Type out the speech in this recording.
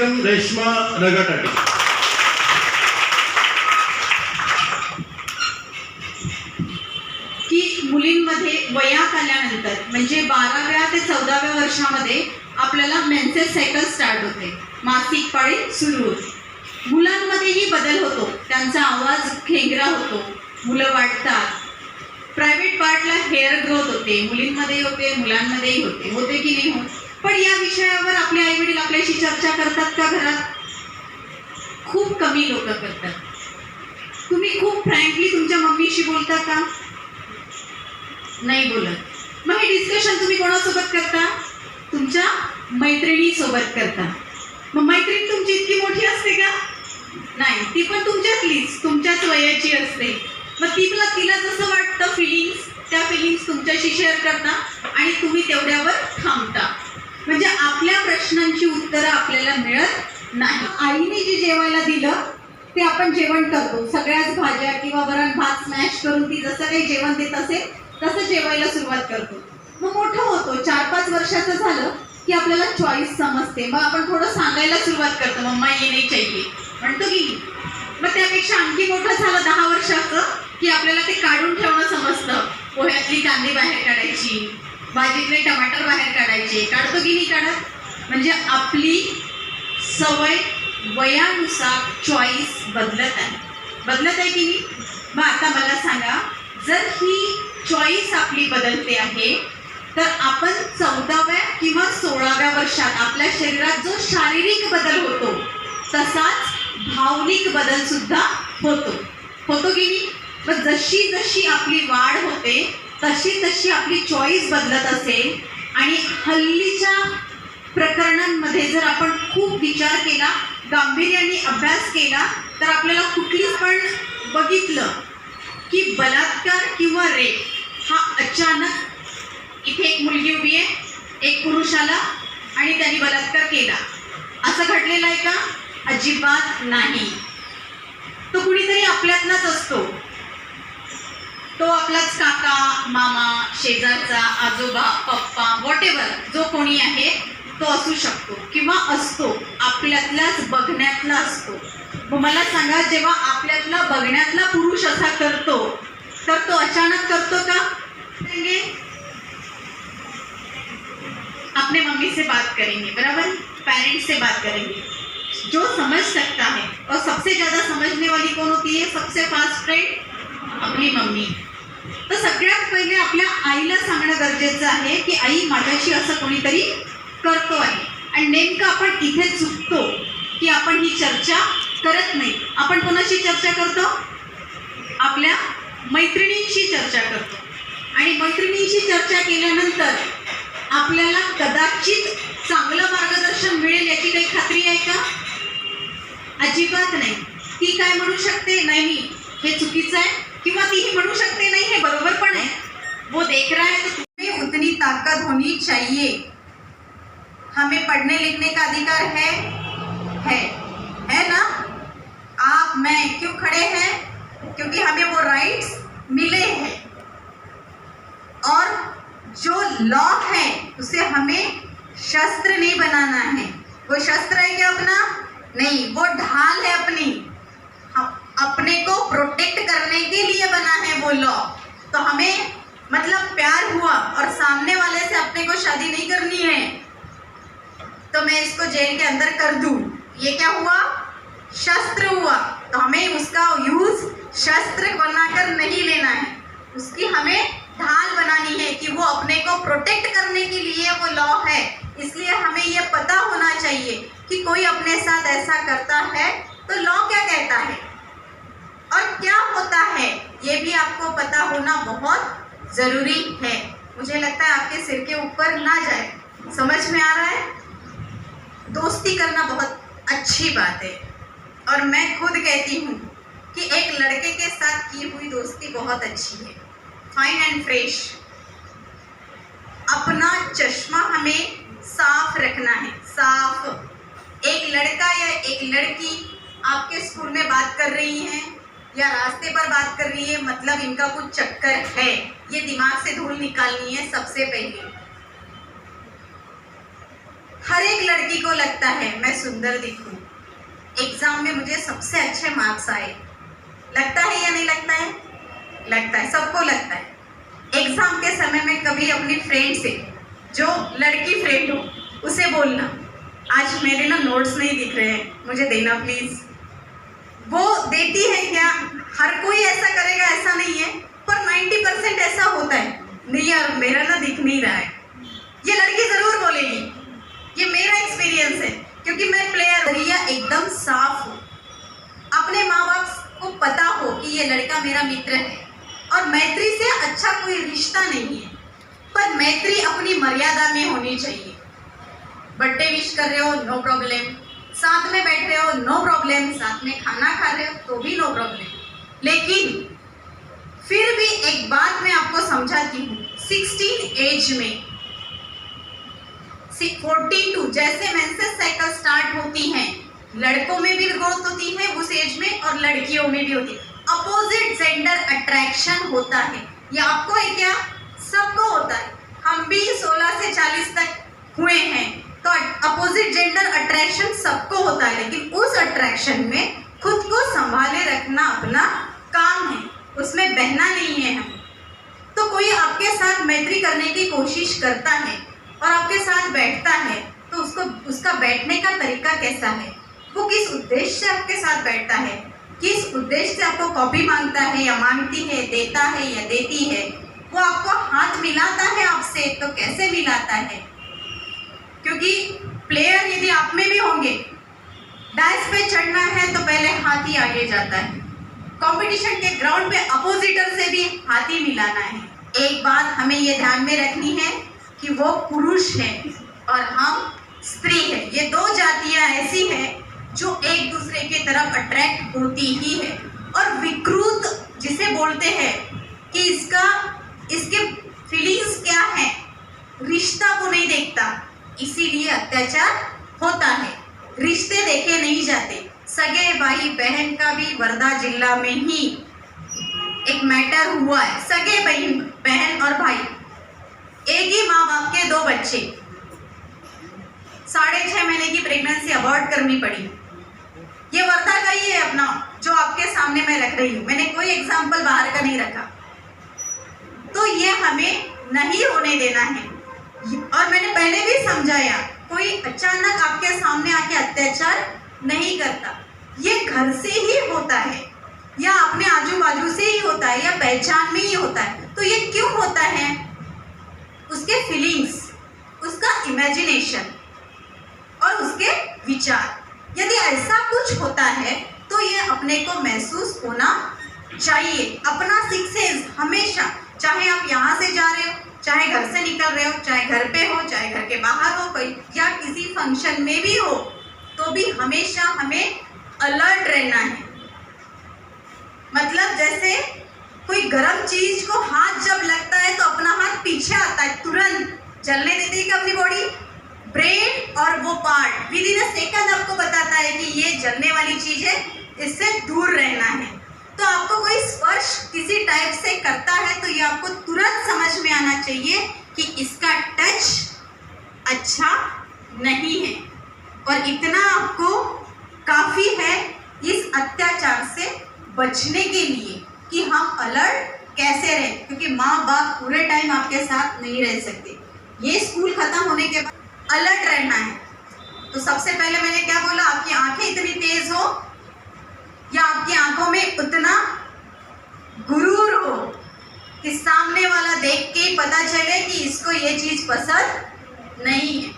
बेगम रेश्मा नगाटाटे. की मुलींमध्ये वयात आल्यानंतर म्हणजे 12व्या ते 14व्या वर्षामध्ये आपल्याला मेन्सेस सायकल स्टार्ट होते, मासिक पाळी सुरू होते. मुलांमध्येही बदल होतो, त्यांचा आवाज खेंगरा होतो, मुलं वाढतात, प्रायव्हेट पार्टला हेअर ग्रोथ होते, मुलींमध्ये होते, मुलांमध्येही होते की नाही होत. पण या विषयावर आपले आई वडील आपल्याशी चर्चा करतात का घरात? खूप कमी लोक करतात. तुम्ही खूप फ्रँकली तुमच्या मम्मीशी बोलता का? नाही बोलत. मग हे डिस्कशन तुम्ही कोणासोबत करता? तुमच्या मैत्रिणीसोबत करता. मग मैत्रीण तुमची इतकी मोठी असते का? नाही, ती पण तुमच्यातलीच, तुमच्याच वयाची असते. मग तिला जसं वाटतं फिलिंग्स, त्या फिलिंग्स तुमच्याशी शेअर करता आणि तुम्ही तेवढ्यावर थांबता. म्हणजे आपल्या प्रश्नांची उत्तरं आपल्याला मिळत नाही. आईने जे जेवायला दिलं ते आपण जेवण करतो, सगळ्याच भाज्या किंवा वरण भात स्मॅश करून ती जसं काही जेवण देत असेल तसं जेवायला सुरुवात करतो. मग मोठं होतो, 4-5 वर्षाचं झालं की आपल्याला चॉईस समजते. मग आपण थोडं सांगायला सुरुवात करतो, मम्मा ये नाही चाहिए म्हणतो की. मग त्यापेक्षा आणखी मोठं झालं 10 वर्षाचं की आपल्याला ते काढून ठेवणं समजतं. पोह्यातली कांदी बाहेर काढायची, भाजीतले टमाटर बाहेर काढायचे. काढतो की नाही काढत? म्हणजे आपली सवय वयानुसार चॉईस बदलत आहे की नाही? मग आता मला सांगा, जर ही चॉईस आपली बदलते आहे तर आपण 14व्या किंवा 16व्या वर्षात आपल्या शरीरात जो शारीरिक बदल होतो तसाच भावनिक बदल सुद्धा होतो की नाही? मग जशी जशी आपली वाढ होते तशी आपली चॉईस बदलत असेल आणि हल्लीच्या प्रकरणांमध्ये जर आपण खूप विचार केला, गांभीर्याने अभ्यास केला तर आपल्याला कुठलीच पण बघितलं की बलात्कार किंवा रेप हा अचानक, इथे एक मुलगी उभी आहे, एक पुरुष आला आणि त्यांनी बलात्कार केला, असं घडलेलं आहे का? अजिबात नाही. तो कुणीतरी आपल्यातलाच असतो. तो आपलाच काका, मामा, शेजारचा, आजोबा, पप्पा, व्हॉटेवर जो कोणी आहे तो असू शकतो किंवा असतो, आपल्यातलाच बघण्यातला असतो. मग मला सांगा, जेव्हा आपल्यातला बघण्यातला पुरुष असा करतो तर तो अचानक करतो का? अपने मम्मी से बात करेंगे, बराबर, पेरेंट्स से बात करेंगे, जो समझ सकता है. और सबसे ज़्यादा समझने वाली कौन होती है? सबसे फास्ट फ्रेंड आपली मम्मी. तर सगळ्यात पहिले आपल्या आईला सांगणं गरजेचं आहे की आई, माझ्याशी असं कोणीतरी करतो आहे. आणि नेमकं आपण इथे चुकतो की आपण ही चर्चा करत नाही. आपण कोणाशी चर्चा करतो? आपल्या मैत्रिणींशी चर्चा करतो. आणि मैत्रिणींशी चर्चा केल्यानंतर आपल्याला कदाचित चांगलं मार्गदर्शन मिळेल याची काही खात्री आहे का? अजिबात नाही. ती काय म्हणू शकते? नाही, हे चुकीचं आहे. किंवा तीही म्हणू शकते नाही, हे बरोबर पण आहे. वो देख रहा है तो तुम्हें उतनी ताकत होनी चाहिए. हमें पढ़ने लिखने का अधिकार है ना? आप मैं क्यों खड़े हैं? क्योंकि हमें वो राइट्स मिले हैं. और जो लॉ है उसे हमें शस्त्र नहीं बनाना है. वो शस्त्र है क्या अपना? नहीं, वो ढाल है अपनी. अपने को प्रोटेक्ट करने के लिए बना है वो लॉ. तो हमें मतलब प्यार हुआ और सामने वाले से अपने को शादी नहीं करनी है तो मैं इसको जेल के अंदर कर दूं, ये क्या हुआ? शस्त्र हुआ. तो हमें उसका यूज शस्त्र बनाकर नहीं लेना है, उसकी हमें ढाल बनानी है कि वो अपने को प्रोटेक्ट करने के लिए वो लॉ है. इसलिए हमें ये पता होना चाहिए कि कोई अपने साथ ऐसा करता है तो लॉ क्या कहता है और क्या होता है, ये भी आपको पता होना बहुत ज़रूरी है. मुझे लगता है आपके सिर के ऊपर ना जाए. समझ में आ रहा है? दोस्ती करना बहुत अच्छी बात है और मैं खुद कहती हूँ कि एक लड़के के साथ की हुई दोस्ती बहुत अच्छी है, फाइन एंड फ्रेश. अपना चश्मा हमें साफ रखना है, साफ. एक लड़का या एक लड़की आपके स्कूल में बात कर रही है या रास्ते पर बात कर रही है, मतलब इनका कुछ चक्कर है. ये दिमाग से धूल निकालनी है सबसे पहले. हर एक लड़की को लगता है मैं सुंदर दिखूं, एग्जाम में मुझे सबसे अच्छे मार्क्स आए। लगता है या नहीं लगता है? लगता है, सबको लगता है। एग्जाम के समय में कभी अपनी फ्रेंड से, जो लड़की फ्रेंड हो, उसे बोलना आज मेरे ना नोट्स नहीं दिख रहे हैं, मुझे देना प्लीज। वो देती है क्या? हर कोई ऐसा करेगा ऐसा नहीं है, पर 90% ऐसा होता है, नहीं यार मेरा ना दिख नहीं रहा है। ये लड़की जरूर बोलेगी, ये मेरा एक्सपीरियंस है, क्योंकि मैं प्लेयर नजरिया एकदम साफ हूँ। अपने माँ बाप को पता हो कि ये लड़का मेरा मित्र है और मैत्री से अच्छा कोई रिश्ता नहीं है, पर मैत्री अपनी मर्यादा में होनी चाहिए। बर्थडे विश कर रहे हो नो प्रॉब्लम, साथ में बैठ रहे हो नो प्रॉब्लम, साथ में खाना खा रहे हो तो भी नो प्रॉब्लम। लेकिन फिर भी एक बात मैं आपको समझाती हूँ, 16 एज में 42 जैसे मेंसेस साइकिल स्टार्ट होती हैं, लड़कों में भी ग्रोथ होती है उस एज में और लड़कियों में भी होती है। अपोजिट जेंडर अट्रैक्शन होता है, ये आपको है क्या? सबको होता है। हम भी 16 से 40 तक हुए हैं, तो अपोजिट जेंडर अट्रैक्शन सबको होता है, लेकिन उस अट्रैक्शन में खुद को संभाले रखना अपना काम है, उसमें बहना नहीं है हम। तो कोई आपके साथ मैत्री करने की कोशिश करता है और आपके साथ बैठता है, तो उसका बैठने का तरीका कैसा है, वो किस उद्देश्य से आपके साथ बैठता है, किस उद्देश्य से आपको कॉपी मांगता है या मांगती है, देता है या देती है, वो आपको हाथ मिलाता है आपसे तो कैसे मिलाता है? क्योंकि प्लेयर यदि आप में भी होंगे, डाइस पे चढ़ना है तो पहले हाथ ही आगे जाता है। कंपटीशन के ग्राउंड पे अपोजिटर से भी हाथ ही मिलाना है। एक बात हमें ये ध्यान में रखनी है कि वो पुरुष है और हम स्त्री है। ये दो जातियां ऐसी हैं जो एक दूसरे की तरफ अट्रैक्ट होती ही है। और विकृत जिसे बोलते हैं कि इसके फीलिंग्स क्या है, रिश्ता को नहीं देखता, इसीलिए अत्याचार होता है। रिश्ते देखे नहीं जाते। सगे भाई बहन का भी वर्धा जिला में ही एक मैटर हुआ है। सगे बहन और भाई, एक ही माँ बाप के दो बच्चे, 6.5 महीने की प्रेगनेंसी अबॉर्ट करनी पड़ी। ये वर्धा का ही है अपना, जो आपके सामने मैं रख रही हूँ, मैंने कोई एग्जाम्पल बाहर का नहीं रखा। तो ये हमें नहीं होने देना है। और मैंने पहले भी समझाया, कोई अचानक आपके सामने आके अत्याचार नहीं करता, ये घर से ही होता है या अपने आजू बाजू से ही होता है या पहचान में ही होता है। तो ये क्यों होता है? उसके फीलिंग्स, उसका इमेजिनेशन और उसके विचार। यदि ऐसा कुछ होता है तो ये अपने को महसूस होना चाहिए। अपना 6 सेंस हमेशा, चाहे आप यहाँ से जा रहे हो, चाहे घर से निकल रहे हो, चाहे घर पे हो, चाहे घर के बाहर हो, कोई या किसी फंक्शन में भी हो, तो भी हमेशा हमें अलर्ट रहना है। मतलब जैसे कोई गर्म चीज को हाथ जब लगता है तो अपना हाथ पीछे आता है, तुरंत जलने देती है अपनी बॉडी। ब्रेन और वो part with in a second आपको बताता है कि ये जलने वाली चीज है, इससे दूर रहना है। तो आपको कोई स्पर्श किसी टाइप से करता है तो ये आपको तुरंत समझ में आना चाहिए कि इसका टच अच्छा नहीं है। और इतना आपको काफ़ी है इस अत्याचार से बचने के लिए कि हम अलर्ट कैसे रहें, क्योंकि माँ बाप पूरे टाइम आपके साथ नहीं रह सकते। ये स्कूल खत्म होने के बाद अलर्ट रहना है। तो सबसे पहले मैंने क्या बोला, आपकी आंखें इतनी तेज हो या आपकी आंखों में उतना गुरूर हो कि सामने वाला देख के ही पता चले कि इसको ये चीज़ पसंद नहीं है।